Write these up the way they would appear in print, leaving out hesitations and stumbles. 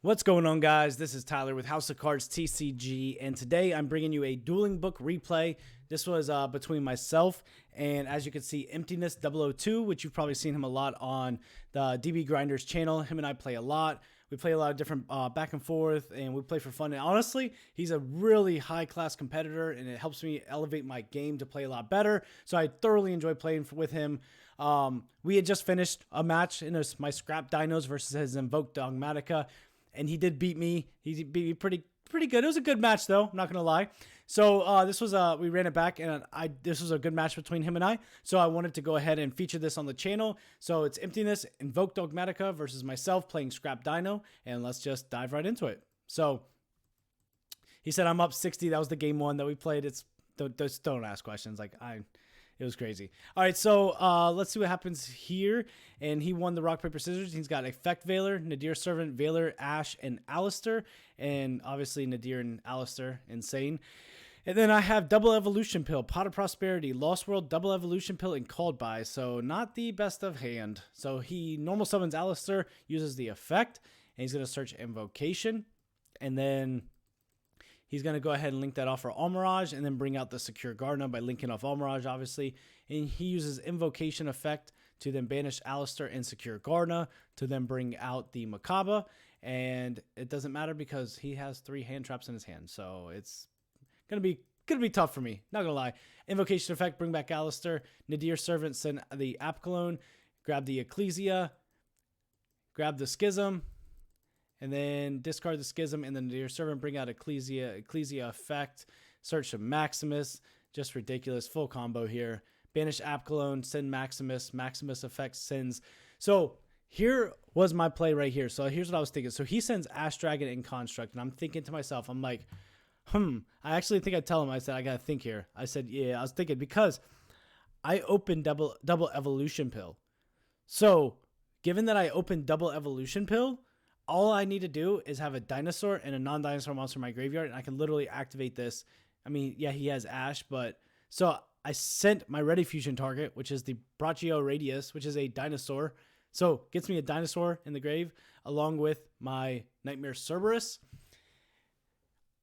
What's going on, guys? This is Tyler with House of Cards TCG, and today I'm bringing you a Duelingbook replay. This was between myself and, as you can see, Emptiness 002, which you've probably seen him a lot on the DB Grinders channel. Him and I play a lot. We play a lot of different back and forth, and we play for fun. And honestly, he's a really high-class competitor, and it helps me elevate my game to play a lot better. So I thoroughly enjoy playing with him. We had just finished a match in my Scrap Dinos versus his Invoked Dogmatika. And he did beat me. He beat me pretty good. It was a good match, though. I'm not gonna lie. So this was we ran it back, and this was a good match between him and I. So I wanted to go ahead and feature this on the channel. So it's Emptiness, Invoked Dogmatika versus myself playing Scrap Dino, and let's just dive right into it. So he said I'm up 60. That was the game one that we played. Don't ask questions. It was crazy. All right, so let's see what happens here. And he won the rock, paper, scissors. He's got Effect Veiler, Nadir Servant, Veiler, Ash, and Alistair. And obviously Nadir and Alistair, insane. And then I have Double Evolution Pill, Pot of Prosperity, Lost World, Double Evolution Pill, and Called By. So not the best of hand. So he normal summons Alistair, uses the effect, and he's going to search Invocation. And then he's going to go ahead and link that off for Almirage and then bring out the Secure Gardener by linking off Almirage, obviously. And he uses Invocation effect to then banish Alistair and Secure Gardener to then bring out the Macabre. And it doesn't matter because he has 3 hand traps in his hand. So it's going to be tough for me. Not going to lie. Invocation effect, bring back Alistair. Nadir Servant, send the Apcalone. Grab the Ecclesia. Grab the Schism. And then discard the Schism, and then your servant bring out Ecclesia effect, search a Maximus, just ridiculous, full combo here. Banish Apcalone, send Maximus effect sends. So here was my play right here. So here's what I was thinking. So he sends Ash Dragon and Construct, and I'm thinking to myself, I'm like, I actually think I tell him, I said, I gotta think here. I said, yeah, I was thinking because I opened double Evolution Pill. So given that I opened double Evolution Pill, all I need to do is have a dinosaur and a non-dinosaur monster in my graveyard, and I can literally activate this. I mean, yeah, he has Ash, but so I sent my Ready Fusion target, which is the Brachio Radius, which is a dinosaur. So gets me a dinosaur in the grave along with my Nightmare Cerberus.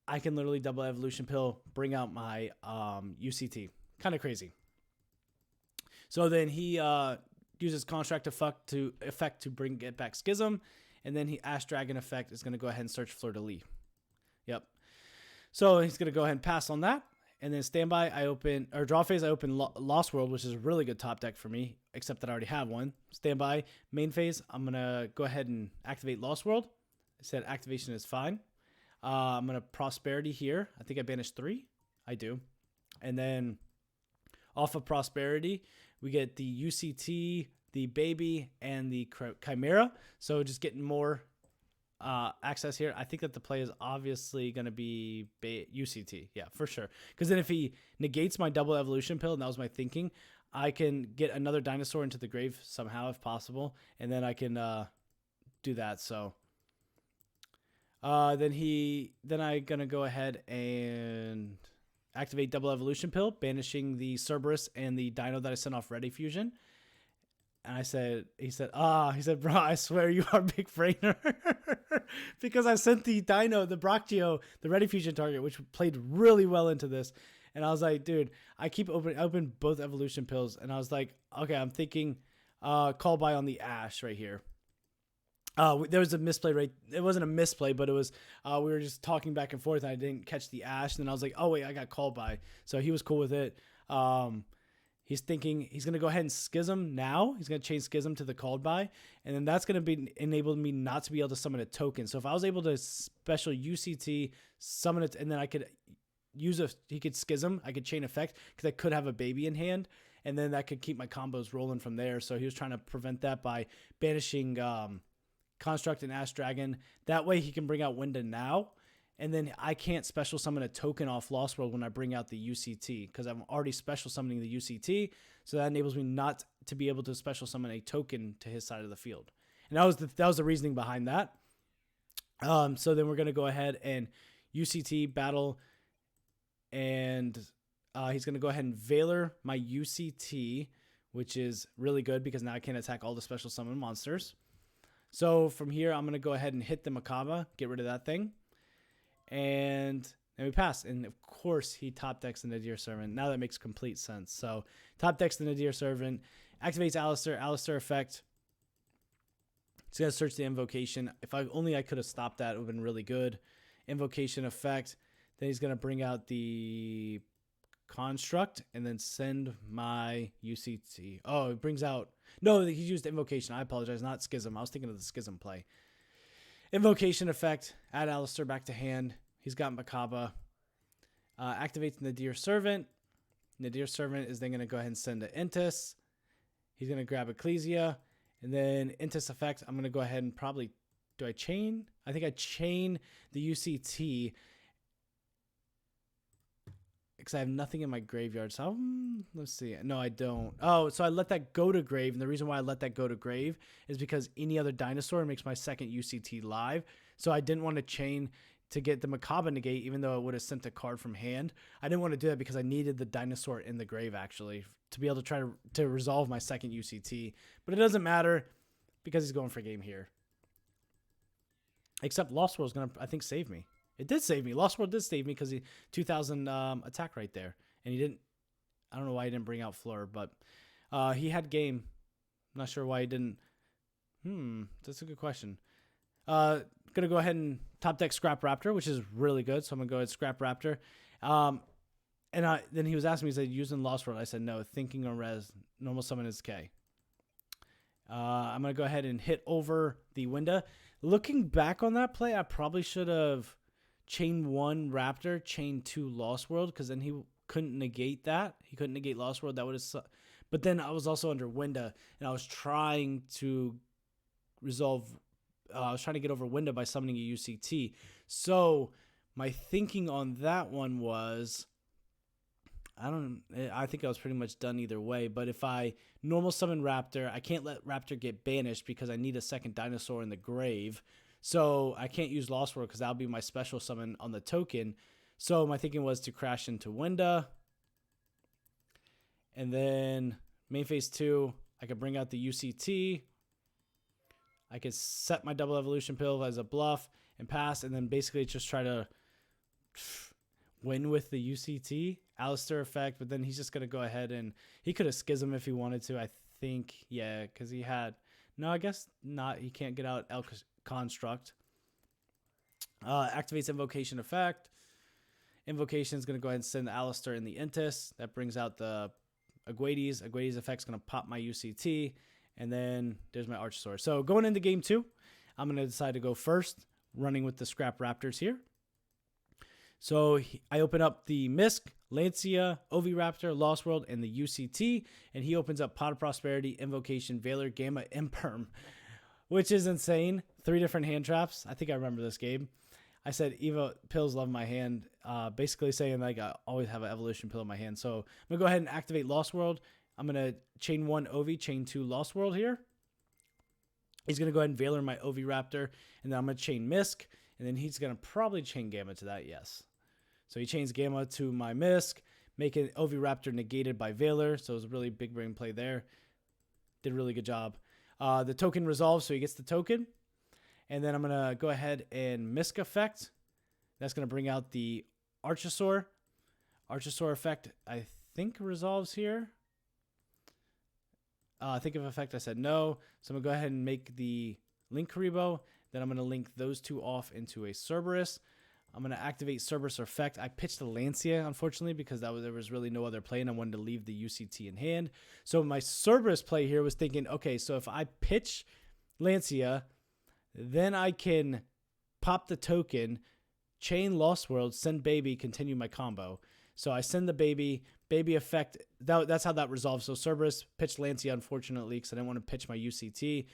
I can literally double Evolution Pill, bring out my UCT. Kind of crazy. So then he uses Construct effect to bring it back Schism. And then he Ash Dragon effect is going to go ahead and search Fleur de Lis. Yep. So he's going to go ahead and pass on that. And then standby, draw phase, I open Lost World, which is a really good top deck for me, except that I already have one. Standby, main phase, I'm going to go ahead and activate Lost World. I said activation is fine. I'm going to Prosperity here. I think I banished 3. I do. And then off of Prosperity, we get the UCT, the Baby, and the Chimera. So just getting more access here. I think that the play is obviously going to be UCT. Yeah, for sure. Because then if he negates my double Evolution Pill, and that was my thinking, I can get another dinosaur into the grave somehow if possible. And then I can do that. So then I'm going to go ahead and activate double Evolution Pill, banishing the Cerberus and the Dino that I sent off Ready Fusion. And he said, bro, I swear you are a big brainer. Because I sent the Dino, the Brachio, the Ready Fusion target, which played really well into this. And I was like, dude, I open both Evolution Pills. And I was like, okay, I'm thinking Call By on the Ash right here. There was a misplay, right? It wasn't a misplay, but it was, we were just talking back and forth. And I didn't catch the Ash. And then I was like, oh, wait, I got Call By. So he was cool with it. He's thinking he's going to go ahead and Schism now. He's going to change Schism to the Called By. And then that's going to enable me not to be able to summon a token. So if I was able to special UCT, summon it, and then I could he could Schism. I could chain effect because I could have a Baby in hand. And then that could keep my combos rolling from there. So he was trying to prevent that by banishing Construct and Ash Dragon. That way he can bring out Winda now. And then I can't special summon a token off Lost World when I bring out the UCT because I'm already special summoning the UCT. So that enables me not to be able to special summon a token to his side of the field. And that was the reasoning behind that. So then we're going to go ahead and UCT battle. And he's going to go ahead and Veiler my UCT, which is really good because now I can attack all the special summon monsters. So from here, I'm going to go ahead and hit the Macabre, get rid of that thing. And then we pass. And of course, he top decks the Nadir Servant. Now that makes complete sense. So top decks the Nadir Servant, activates Alistair, Alistair effect. It's going to search the invocation. If I could have stopped that, it would have been really good. Invocation effect. Then he's going to bring out the construct and then send my UCT. Oh, it brings out... No, he used invocation. I apologize. Not schism. I was thinking of the schism play. Invocation effect. Add Alistair back to hand. He's got Macabre. Activates Nadir Servant. Nadir Servant is then going to go ahead and send to Intis. He's going to grab Ecclesia. And then Intis effect. I'm going to go ahead and probably... Do I chain? I think I chain the UCT because I have nothing in my graveyard. So let's see. No, I don't. Oh, so I let that go to grave. And the reason why I let that go to grave is because any other dinosaur makes my second UCT live. So I didn't want to chain to get the Macabre negate, even though it would have sent a card from hand. I didn't want to do that because I needed the dinosaur in the grave, actually, to be able to try to resolve my second UCT. But it doesn't matter because he's going for game here. Except Lost World's going to, I think, save me. It did save me. Lost World did save me because he 2,000 attack right there. And he didn't, I don't know why he didn't bring out Fleur, but he had game. I'm not sure why he didn't. That's a good question. Going to go ahead and top deck Scrap Raptor, which is really good. So I'm going to go ahead and Scrap Raptor. And then he was asking me, he said, using Lost World. I said, no, thinking on res, normal summon is K. I'm going to go ahead and hit over the window. Looking back on that play, I probably should have chain 1 Raptor, chain 2 Lost World, because then he couldn't negate that. He couldn't negate Lost World. That would have. But then I was also under Winda, and I was trying to resolve. I was trying to get over Winda by summoning a UCT. So my thinking on that one was, I think I was pretty much done either way. But if I normal summon Raptor, I can't let Raptor get banished because I need a second dinosaur in the grave. So I can't use Lost World because that'll be my special summon on the token. So my thinking was to crash into Winda. And then main phase 2, I could bring out the UCT. I could set my double evolution pill as a bluff and pass. And then basically just try to win with the UCT. Alistair effect, but then he's just going to go ahead and he could have schism if he wanted to. I think, yeah, because he had... No, I guess not. He can't get out construct. Activates invocation effect. Invocation is going to go ahead and send Alistair in the Intis. That brings out the Aguades. Aguades effect is going to pop my UCT. And then there's my Archosaur. So going into game 2, I'm going to decide to go first, running with the Scrap Raptors here. So I open up the Misk, Lancia, Oviraptor, Lost World, and the UCT. And he opens up Pot of Prosperity, Invocation, Valor, Gamma, Imperm, which is insane. 3 different hand traps. I think I remember this game. I said, Evo pills love my hand, basically saying like I always have an evolution pill in my hand. So I'm going to go ahead and activate Lost World. I'm going to chain 1 Ovi, chain 2 Lost World here. He's going to go ahead and Valor my Oviraptor, and then I'm going to chain Misk, and then he's going to probably chain Gamma to that, yes. So he chains Gamma to my Misk, making Oviraptor negated by Valor. So it was a really big brain play there. Did a really good job. The token resolves, so he gets the token. And then I'm going to go ahead and Misk effect. That's going to bring out the Archosaur. Archosaur effect, I think, resolves here. Think of effect, I said no. So I'm going to go ahead and make the Link Karibo. Then I'm going to link those 2 off into a Cerberus. I'm going to activate Cerberus effect. I pitched the Lancia, unfortunately, because there was really no other play, and I wanted to leave the UCT in hand. So my Cerberus play here was thinking, okay, so if I pitch Lancia, then I can pop the token, chain Lost World, send baby, continue my combo. So I send the baby effect. That's how that resolves. So Cerberus pitched Lancia, unfortunately, because I didn't want to pitch my UCT.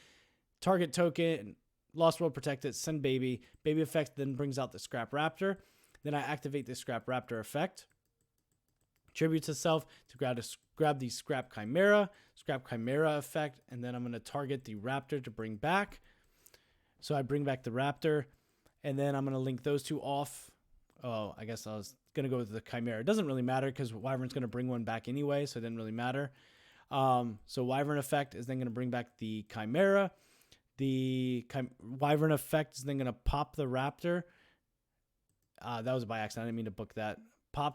Target token, Lost World protected, send baby. Baby effect then brings out the Scrap Raptor. Then I activate the Scrap Raptor effect. Tribute to self to grab the Scrap Chimera. Scrap Chimera effect. And then I'm going to target the Raptor to bring back. So I bring back the Raptor. And then I'm going to link those 2 off. Oh, I guess I was going to go with the Chimera. It doesn't really matter because Wyvern's going to bring one back anyway. So it didn't really matter. So Wyvern effect is then going to bring back the Chimera. The Wyvern effect is then going to pop the Raptor. That was by accident. I didn't mean to book that.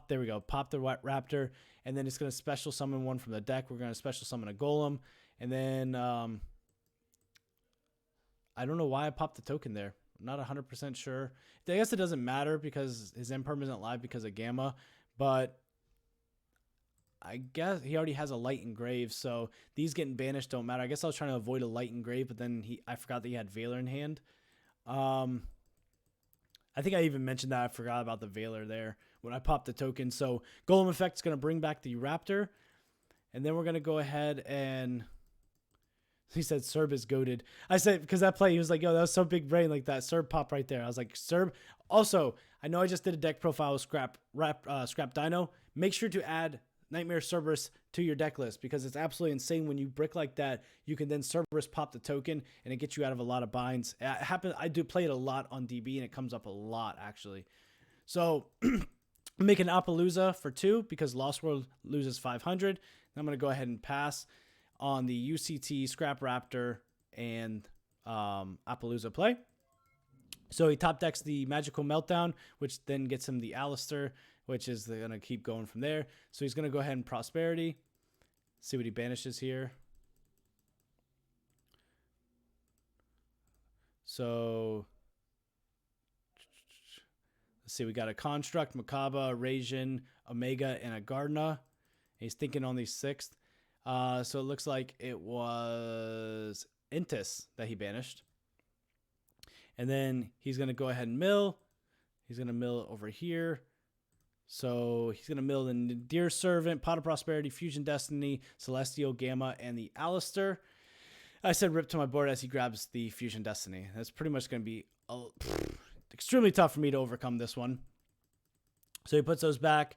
There we go. Pop the Raptor. And then it's going to special summon one from the deck. We're going to special summon a Golem. And then I don't know why I popped the token there. I'm not 100% sure. I guess it doesn't matter because his Imperm isn't live because of Gamma. But I guess he already has a Light Engrave, so these getting banished don't matter. I guess I was trying to avoid a Light Engrave, but then I forgot that he had Veiler in hand. I think I even mentioned that I forgot about the Veiler there when I popped the token. So Golem effect is going to bring back the Raptor, and then we're going to go ahead and... He said Serb is goated. I said, because that play, he was like, yo, that was so big brain, like that Serb pop right there. I was like, Serb. Also, I know I just did a deck profile with Scrap Dino. Make sure to add Nightmare Cerberus to your deck list because it's absolutely insane when you brick like that. You can then Cerberus pop the token and it gets you out of a lot of binds. I do play it a lot on DB and it comes up a lot actually. So make an Appaloosa for 2 because Lost World loses 500. I'm going to go ahead and pass on the UCT, Scrap Raptor, and Appaloosa play. So he top decks the Magical Meltdown, which then gets him the Alistair, which is going to keep going from there. So he's going to go ahead and Prosperity. See what he banishes here. So let's see. We got a Construct, Makaba, Rasian, Omega, and a Gardna. He's thinking on the 6th. So it looks like it was Intis that he banished. And then he's going to go ahead and mill. He's going to mill over here. So he's going to mill the Deer Servant, Pot of Prosperity, Fusion Destiny, Celestial, Gamma, and the Alistair. I said rip to my board as he grabs the Fusion Destiny. That's pretty much going to be extremely tough for me to overcome this one. So he puts those back.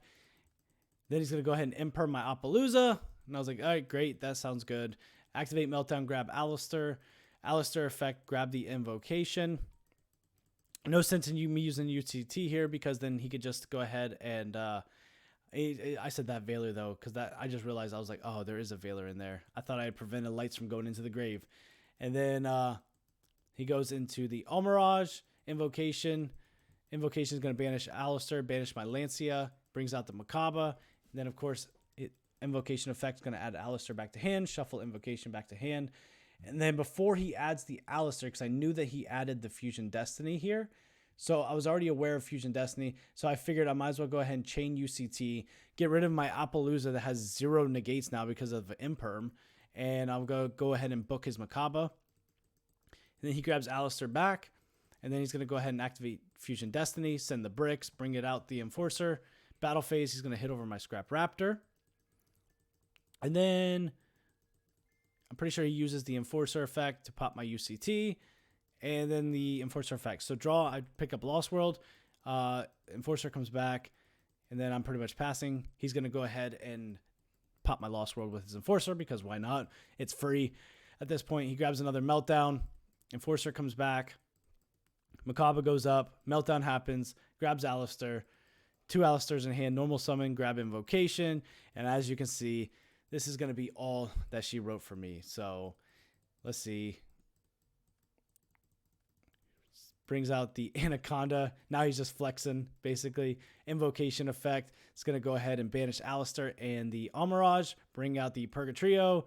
Then he's going to go ahead and imperm my Appaloosa. And I was like, all right, great. That sounds good. Activate Meltdown, grab Alistair. Alistair effect, grab the Invocation. No sense in me using UCT here because then he could just go ahead and... I said that Veiler, though, because I just realized I was like, oh, there is a Veiler in there. I thought I had prevented lights from going into the grave. And then he goes into the Almirage, Invocation. Invocation is going to banish Alistair, banish my Lancia, brings out the Makaba. And then, of course... Invocation effect is going to add Alistair back to hand, shuffle Invocation back to hand. And then before he adds the Alistair, because I knew that he added the Fusion Destiny here, so I was already aware of Fusion Destiny, so I figured I might as well go ahead and chain UCT, get rid of my Appaloosa that has 0 negates now because of Imperm, and I'll go ahead and book his Makaba. And then he grabs Alistair back, and then he's going to go ahead and activate Fusion Destiny, send the bricks, bring it out the Enforcer. Battle phase, he's going to hit over my Scrap Raptor. And then I'm pretty sure he uses the Enforcer effect to pop my UCT. And then the Enforcer effect. So draw, I pick up Lost World. Enforcer comes back. And then I'm pretty much passing. He's going to go ahead and pop my Lost World with his Enforcer because why not? It's free. At this point, he grabs another Meltdown. Enforcer comes back. Makaba goes up. Meltdown happens. Grabs Alistair. 2 Alistairs in hand. Normal summon. Grab Invocation. And as you can see... This is going to be all that she wrote for me. So let's see. Brings out the Anaconda. Now he's just flexing, basically. Invocation effect. It's going to go ahead and banish Alistair and the Almirage. Bring out the Purgatrio.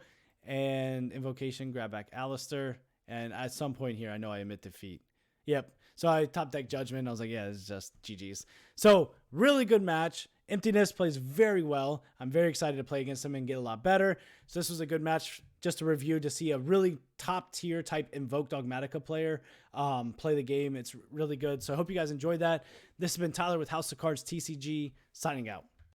And Invocation, grab back Alistair. And at some point here, I know I admit defeat. Yep. So I top deck Judgment. I was like, yeah, this is just GG's. So really good match. Emptiness plays very well. I'm very excited to play against him and get a lot better. So this was a good match just to review to see a really top tier type Invoked Dogmatika player play the game. It's really good. So I hope you guys enjoyed that. This has been Tyler with House of Cards TCG signing out.